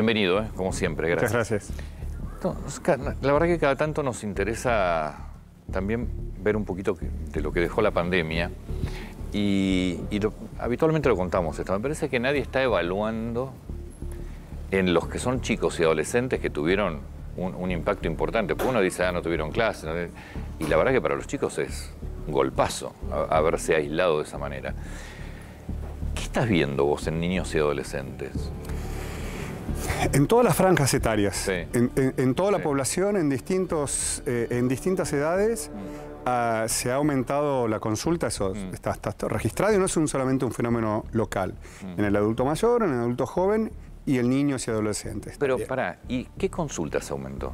Bienvenido, como siempre, gracias. Muchas gracias. No, la verdad que cada tanto nos interesa también ver un poquito de lo que dejó la pandemia habitualmente lo contamos esto. Me parece que nadie está evaluando en los que son chicos y adolescentes que tuvieron un impacto importante. Porque uno dice, no tuvieron clase, ¿no? Y la verdad que para los chicos es un golpazo haberse aislado de esa manera. ¿Qué estás viendo vos en niños y adolescentes? En todas las franjas etarias, Sí. en toda la población, en distintas edades, se ha aumentado la consulta, eso está registrado y no es solamente un fenómeno local. En el adulto mayor, en el adulto joven y el niños y adolescentes. Pero pará, ¿y qué consultas aumentó?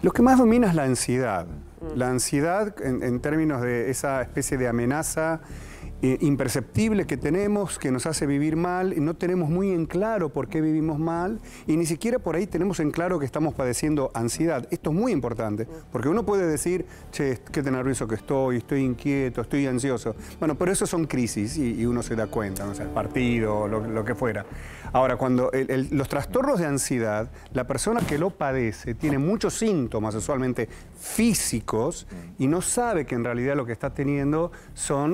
Lo que más domina es la ansiedad. La ansiedad en términos de esa especie de amenaza imperceptible que tenemos, que nos hace vivir mal, y no tenemos muy en claro por qué vivimos mal, y ni siquiera por ahí tenemos en claro que estamos padeciendo ansiedad. Esto es muy importante, porque uno puede decir, che, qué nervioso que estoy inquieto, estoy ansioso. Bueno, pero eso son crisis y uno se da cuenta, no sé, el partido, lo que fuera. Ahora, cuando los trastornos de ansiedad, la persona que lo padece tiene muchos síntomas usualmente físicos y no sabe que en realidad lo que está teniendo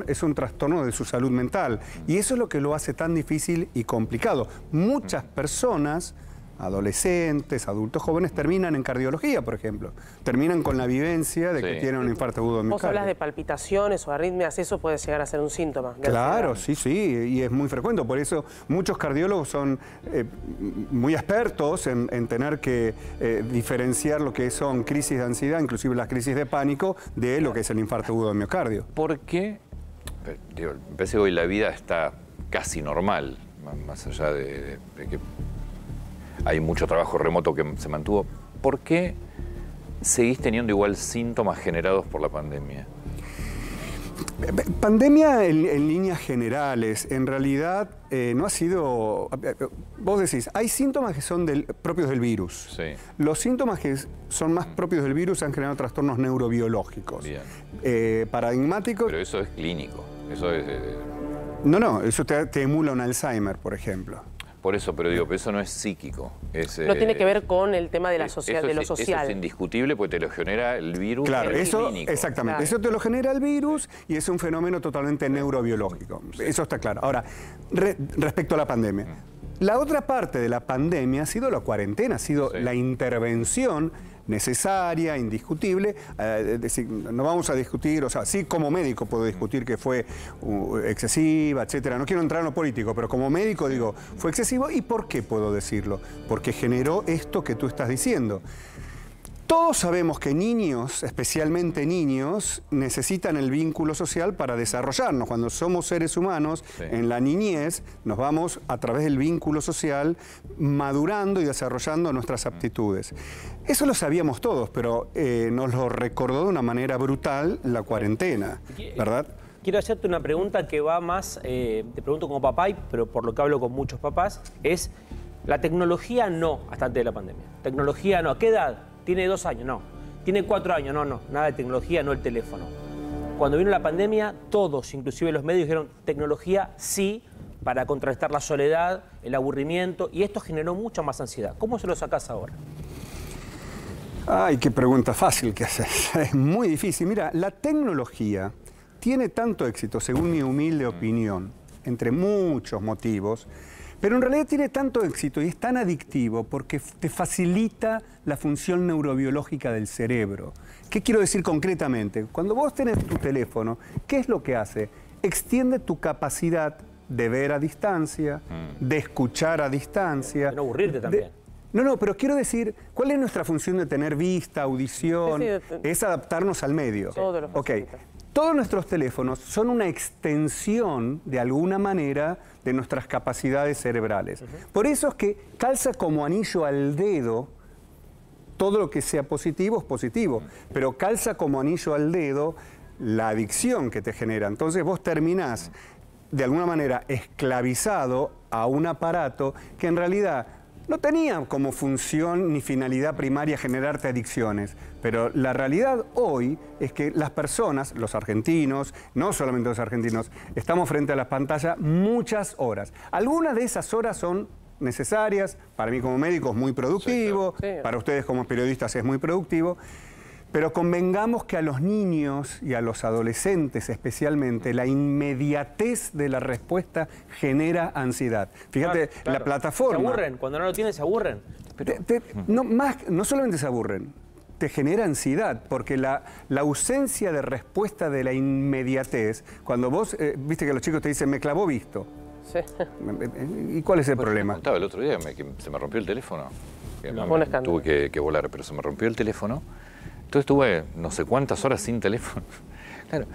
es un trastorno de su salud mental. Y eso es lo que lo hace tan difícil y complicado. Muchas personas, adolescentes, adultos jóvenes, terminan en cardiología, por ejemplo. Terminan con la vivencia de que tienen un infarto agudo de miocardio. Vos hablas de palpitaciones o arritmias, eso puede llegar a ser un síntoma. Claro, sí, y es muy frecuente. Por eso muchos cardiólogos son muy expertos en tener que diferenciar lo que son crisis de ansiedad, inclusive las crisis de pánico, de lo que es el infarto agudo de miocardio. ¿Por qué? Me parece que hoy la vida está casi normal, más allá de que hay mucho trabajo remoto que se mantuvo. ¿Por qué seguís teniendo igual síntomas generados por la pandemia? Pandemia en líneas generales, en realidad no ha sido... Vos decís, hay síntomas que son propios del virus. Sí. Los síntomas que son más propios del virus han generado trastornos neurobiológicos. Bien. Paradigmáticos... Pero eso es clínico. Eso es... No, eso te emula un Alzheimer, por ejemplo. Por eso, pero digo, eso no es psíquico. No tiene que ver con el tema de lo social. Eso es indiscutible porque te lo genera el virus. Claro, eso, clínico. exactamente. Claro. Eso te lo genera el virus y es un fenómeno totalmente neurobiológico. Sí. Eso está claro. Ahora, respecto a la pandemia. La otra parte de la pandemia ha sido la cuarentena, ha sido la intervención necesaria, indiscutible. No vamos a discutir, o sea, sí como médico puedo discutir que fue excesiva, etcétera. No quiero entrar en lo político, pero como médico digo, fue excesivo. ¿Y por qué puedo decirlo? Porque generó esto que tú estás diciendo. Todos sabemos que niños, especialmente niños, necesitan el vínculo social para desarrollarnos. Cuando somos seres humanos, en la niñez, nos vamos a través del vínculo social madurando y desarrollando nuestras aptitudes. Eso lo sabíamos todos, pero nos lo recordó de una manera brutal la cuarentena, ¿verdad? Quiero hacerte una pregunta que va más, te pregunto como papá, pero por lo que hablo con muchos papás, es la tecnología no, hasta antes de la pandemia. Tecnología no, ¿a qué edad? ¿Tiene 2 años? No. ¿Tiene 4 años? No, nada de tecnología, no el teléfono. Cuando vino la pandemia, todos, inclusive los medios, dijeron tecnología sí, para contrarrestar la soledad, el aburrimiento, y esto generó mucha más ansiedad. ¿Cómo se lo sacás ahora? Ay, qué pregunta fácil que haces. Es muy difícil. Mira, la tecnología tiene tanto éxito, según mi humilde opinión, entre muchos motivos, pero en realidad tiene tanto éxito y es tan adictivo porque te facilita la función neurobiológica del cerebro. ¿Qué quiero decir concretamente? Cuando vos tenés tu teléfono, ¿qué es lo que hace? Extiende tu capacidad de ver a distancia, de escuchar a distancia. De no aburrirte también. No, pero quiero decir, ¿cuál es nuestra función de tener vista, audición? Es adaptarnos al medio. Todo lo facilita. Todos nuestros teléfonos son una extensión, de alguna manera, de nuestras capacidades cerebrales. Por eso es que calza como anillo al dedo, todo lo que sea positivo es positivo, pero calza como anillo al dedo la adicción que te genera. Entonces vos terminás, de alguna manera, esclavizado a un aparato que en realidad no tenía como función ni finalidad primaria generarte adicciones, pero la realidad hoy es que las personas, los argentinos, no solamente los argentinos, estamos frente a las pantallas muchas horas. Algunas de esas horas son necesarias. Para mí como médico es muy productivo, Sí, claro. Sí. para ustedes como periodistas es muy productivo. Pero convengamos que a los niños y a los adolescentes especialmente, la inmediatez de la respuesta genera ansiedad. Fíjate, Claro, claro. la plataforma... Se aburren, cuando no lo tienen se aburren. no solamente se aburren, te genera ansiedad, porque la ausencia de respuesta de la inmediatez, cuando vos, viste que los chicos te dicen, me clavó visto. Sí. ¿Y cuál es el Bueno, problema? te contaba el otro día que se me rompió el teléfono. Que No, un escándalo. tuve que volar, pero se me rompió el teléfono. Entonces estuve no sé cuántas horas sin teléfono. Claro,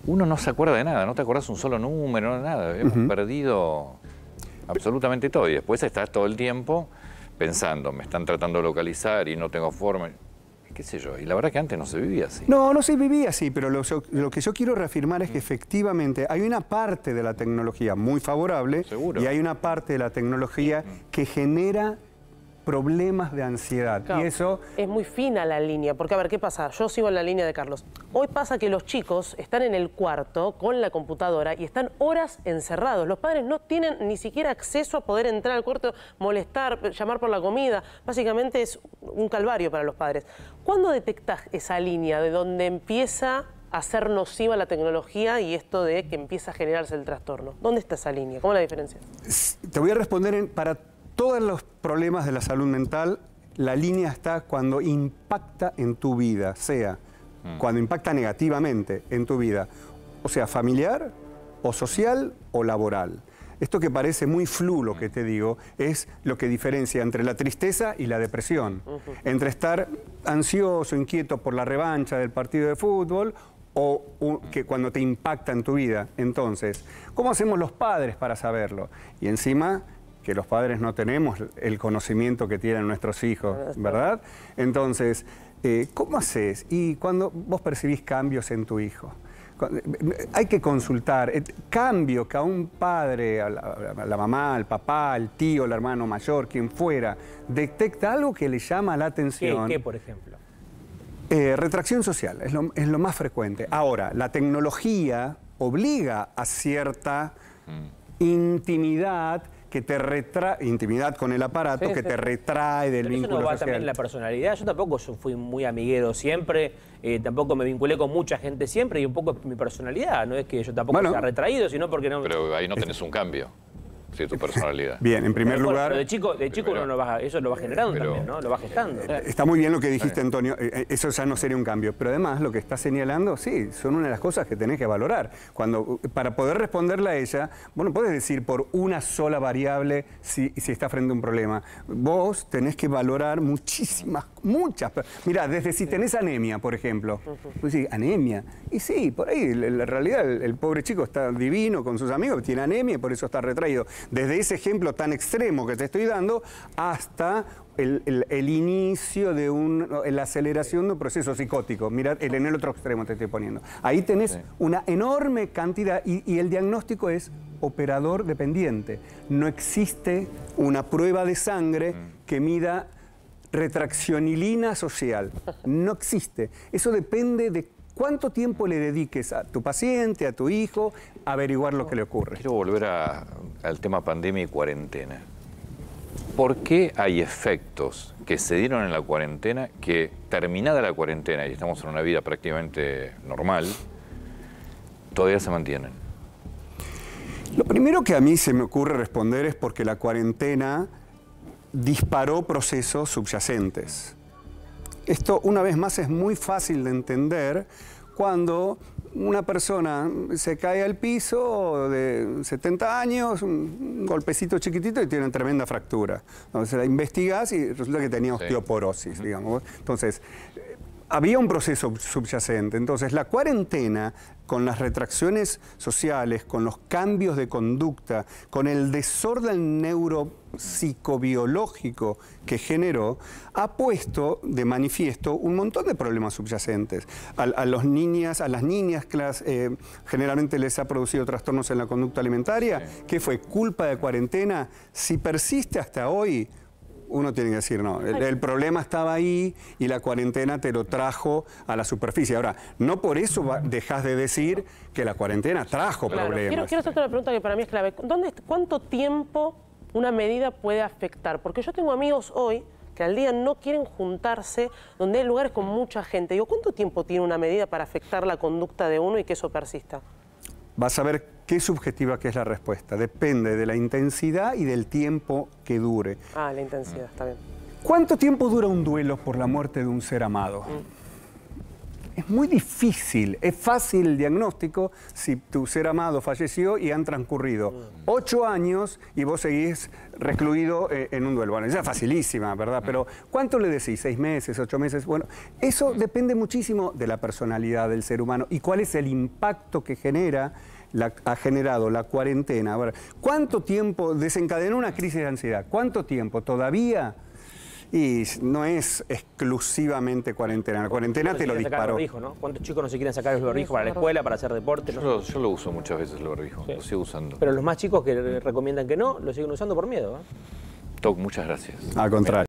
uno no se acuerda de nada, no te acordás un solo número, nada. Hemos perdido absolutamente todo. Y después estás todo el tiempo pensando, me están tratando de localizar y no tengo forma. Qué sé yo. Y la verdad que antes no se vivía así. No se vivía así, pero lo que yo quiero reafirmar es que efectivamente hay una parte de la tecnología muy favorable. Seguro. Y hay una parte de la tecnología que genera problemas de ansiedad. Claro, Y eso... es muy fina la línea, porque a ver, ¿qué pasa? Yo sigo en la línea de Carlos. Hoy pasa que los chicos están en el cuarto con la computadora y están horas encerrados. Los padres no tienen ni siquiera acceso a poder entrar al cuarto, molestar, llamar por la comida. Básicamente es un calvario para los padres. ¿Cuándo detectás esa línea de donde empieza a ser nociva la tecnología y esto de que empieza a generarse el trastorno? ¿Dónde está esa línea? ¿Cómo es la diferencia? Te voy a responder para todos los problemas de la salud mental, la línea está cuando impacta en tu vida, cuando impacta negativamente en tu vida, o sea, familiar, o social, o laboral. Esto que parece muy flu, lo que te digo, es lo que diferencia entre la tristeza y la depresión. Entre estar ansioso, inquieto por la revancha del partido de fútbol, o que cuando te impacta en tu vida. Entonces, ¿cómo hacemos los padres para saberlo? Y encima, que los padres no tenemos el conocimiento que tienen nuestros hijos, ¿verdad? Entonces, ¿cómo haces? Y cuando vos percibís cambios en tu hijo, hay que consultar. Cambio que a un padre, a la mamá, al papá, al tío, al hermano mayor, quien fuera, detecta algo que le llama la atención. ¿Qué, por ejemplo? Retracción social, es lo más frecuente. Ahora, la tecnología obliga a cierta intimidad que te intimidad con el aparato, Sí, que sí, te sí. retrae del Pero eso vínculo no va social. también en la personalidad. Yo tampoco fui muy amiguero siempre, tampoco me vinculé con mucha gente siempre y un poco mi personalidad. No es que yo tampoco sea retraído, sino porque no... Pero ahí no tenés un cambio, sí, tu personalidad. Bien, en primer Bueno, lugar... pero de chico uno eso lo va generando pero- también, ¿no? Lo va gestando. Está muy bien lo que dijiste, Antonio, eso ya no sería un cambio, pero además lo que está señalando, sí, son una de las cosas que tenés que valorar. Para poder responderle a ella, vos no podés decir por una sola variable si está frente a un problema. Vos tenés que valorar muchas. Mirá, desde si tenés anemia, por ejemplo. Pues sí, anemia. Y sí, por ahí, la realidad, el pobre chico está divino con sus amigos, tiene anemia y por eso está retraído. Desde ese ejemplo tan extremo que te estoy dando hasta el inicio de la aceleración de un proceso psicótico. Mira, en el otro extremo te estoy poniendo. Ahí tenés una enorme cantidad y el diagnóstico es operador dependiente. No existe una prueba de sangre que mida retraccionilina social. No existe. Eso depende de cuánto tiempo le dediques a tu paciente, a tu hijo, a averiguar lo que le ocurre. Quiero volver al tema pandemia y cuarentena. ¿Por qué hay efectos que se dieron en la cuarentena que, terminada la cuarentena, y estamos en una vida prácticamente normal, todavía se mantienen? Lo primero que a mí se me ocurre responder es porque la cuarentena disparó procesos subyacentes. Esto, una vez más, es muy fácil de entender cuando una persona se cae al piso de 70 años, un golpecito chiquitito y tiene una tremenda fractura. Entonces la investigás y resulta que tenía osteoporosis, digamos. Entonces, había un proceso subyacente. Entonces, la cuarentena, con las retracciones sociales, con los cambios de conducta, con el desorden neuropsicobiológico que generó, ha puesto de manifiesto un montón de problemas subyacentes. A las niñas generalmente les ha producido trastornos en la conducta alimentaria. ¿Qué fue? ¿Culpa de cuarentena? Si persiste hasta hoy, uno tiene que decir, no, el problema estaba ahí y la cuarentena te lo trajo a la superficie. Ahora, no por eso dejas de decir que la cuarentena trajo problemas. Quiero hacerte una pregunta que para mí es clave. ¿Cuánto tiempo una medida puede afectar? Porque yo tengo amigos hoy que al día no quieren juntarse donde hay lugares con mucha gente. Digo, ¿cuánto tiempo tiene una medida para afectar la conducta de uno y que eso persista? Vas a ver qué subjetiva que es la respuesta. Depende de la intensidad y del tiempo que dure. Ah, la intensidad, está bien. ¿Cuánto tiempo dura un duelo por la muerte de un ser amado? Es muy difícil, es fácil el diagnóstico si tu ser amado falleció y han transcurrido 8 años y vos seguís recluido en un duelo. Bueno, esa es facilísima, ¿verdad? Pero ¿cuánto le decís? ¿6 meses, 8 meses? Bueno, eso depende muchísimo de la personalidad del ser humano y cuál es el impacto que ha generado la cuarentena. Ahora, ¿cuánto tiempo desencadenó una crisis de ansiedad? ¿Cuánto tiempo? ¿Todavía? Y no es exclusivamente cuarentena. La cuarentena te lo disparó. Barbijo, ¿no? ¿Cuántos chicos no se quieren sacar el barbijo para la escuela, para hacer deporte? Yo lo uso muchas veces el barbijo, Sí. lo sigo usando. Pero los más chicos que recomiendan que no, lo siguen usando por miedo, ¿eh? Toc, muchas gracias. Al contrario.